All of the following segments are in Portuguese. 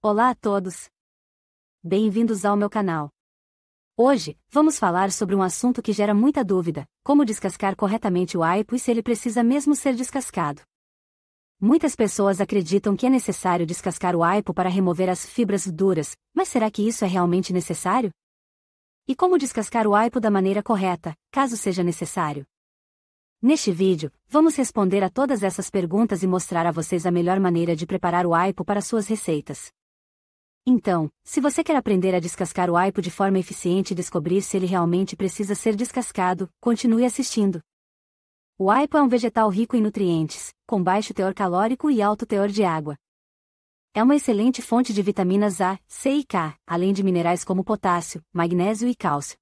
Olá a todos! Bem-vindos ao meu canal. Hoje, vamos falar sobre um assunto que gera muita dúvida: como descascar corretamente o aipo e se ele precisa mesmo ser descascado. Muitas pessoas acreditam que é necessário descascar o aipo para remover as fibras duras, mas será que isso é realmente necessário? E como descascar o aipo da maneira correta, caso seja necessário? Neste vídeo, vamos responder a todas essas perguntas e mostrar a vocês a melhor maneira de preparar o aipo para suas receitas. Então, se você quer aprender a descascar o aipo de forma eficiente e descobrir se ele realmente precisa ser descascado, continue assistindo. O aipo é um vegetal rico em nutrientes, com baixo teor calórico e alto teor de água. É uma excelente fonte de vitaminas A, C e K, além de minerais como potássio, magnésio e cálcio.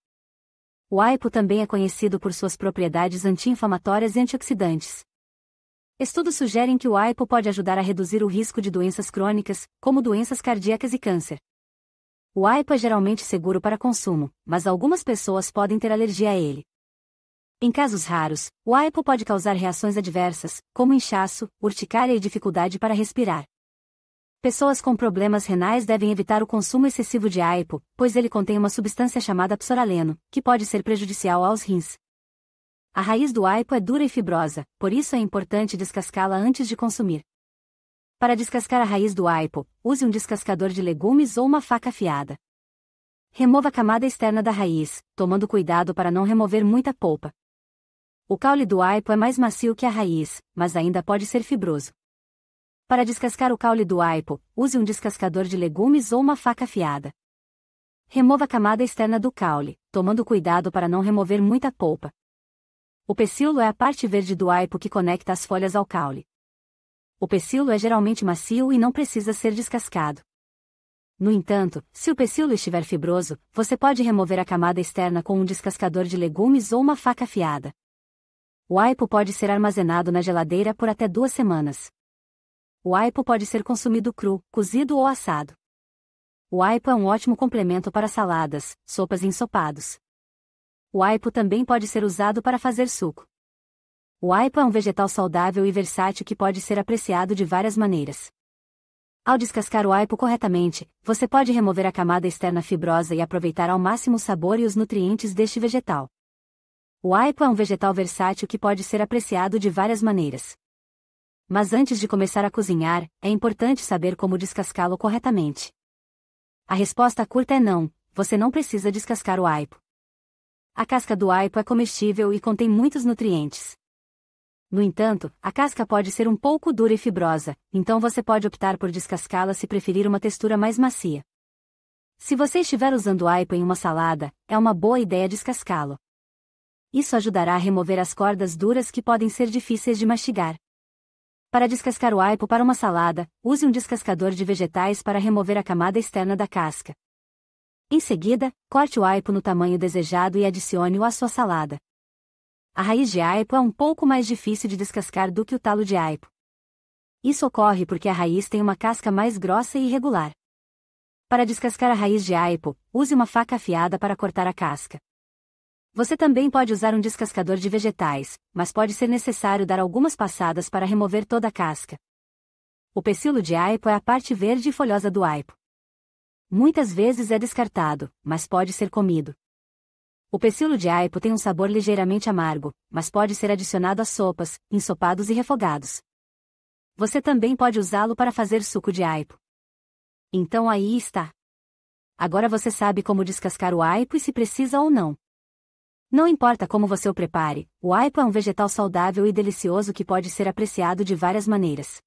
O aipo também é conhecido por suas propriedades anti-inflamatórias e antioxidantes. Estudos sugerem que o aipo pode ajudar a reduzir o risco de doenças crônicas, como doenças cardíacas e câncer. O aipo é geralmente seguro para consumo, mas algumas pessoas podem ter alergia a ele. Em casos raros, o aipo pode causar reações adversas, como inchaço, urticária e dificuldade para respirar. Pessoas com problemas renais devem evitar o consumo excessivo de aipo, pois ele contém uma substância chamada psoraleno, que pode ser prejudicial aos rins. A raiz do aipo é dura e fibrosa, por isso é importante descascá-la antes de consumir. Para descascar a raiz do aipo, use um descascador de legumes ou uma faca afiada. Remova a camada externa da raiz, tomando cuidado para não remover muita polpa. O caule do aipo é mais macio que a raiz, mas ainda pode ser fibroso. Para descascar o caule do aipo, use um descascador de legumes ou uma faca afiada. Remova a camada externa do caule, tomando cuidado para não remover muita polpa. O pecíolo é a parte verde do aipo que conecta as folhas ao caule. O pecíolo é geralmente macio e não precisa ser descascado. No entanto, se o pecíolo estiver fibroso, você pode remover a camada externa com um descascador de legumes ou uma faca afiada. O aipo pode ser armazenado na geladeira por até 2 semanas. O aipo pode ser consumido cru, cozido ou assado. O aipo é um ótimo complemento para saladas, sopas e ensopados. O aipo também pode ser usado para fazer suco. O aipo é um vegetal saudável e versátil que pode ser apreciado de várias maneiras. Ao descascar o aipo corretamente, você pode remover a camada externa fibrosa e aproveitar ao máximo o sabor e os nutrientes deste vegetal. O aipo é um vegetal versátil que pode ser apreciado de várias maneiras. Mas antes de começar a cozinhar, é importante saber como descascá-lo corretamente. A resposta curta é não, você não precisa descascar o aipo. A casca do aipo é comestível e contém muitos nutrientes. No entanto, a casca pode ser um pouco dura e fibrosa, então você pode optar por descascá-la se preferir uma textura mais macia. Se você estiver usando aipo em uma salada, é uma boa ideia descascá-lo. Isso ajudará a remover as cordas duras que podem ser difíceis de mastigar. Para descascar o aipo para uma salada, use um descascador de vegetais para remover a camada externa da casca. Em seguida, corte o aipo no tamanho desejado e adicione-o à sua salada. A raiz de aipo é um pouco mais difícil de descascar do que o talo de aipo. Isso ocorre porque a raiz tem uma casca mais grossa e irregular. Para descascar a raiz de aipo, use uma faca afiada para cortar a casca. Você também pode usar um descascador de vegetais, mas pode ser necessário dar algumas passadas para remover toda a casca. O pecíolo de aipo é a parte verde e folhosa do aipo. Muitas vezes é descartado, mas pode ser comido. O pecíolo de aipo tem um sabor ligeiramente amargo, mas pode ser adicionado a sopas, ensopados e refogados. Você também pode usá-lo para fazer suco de aipo. Então aí está. Agora você sabe como descascar o aipo e se precisa ou não. Não importa como você o prepare, o aipo é um vegetal saudável e delicioso que pode ser apreciado de várias maneiras.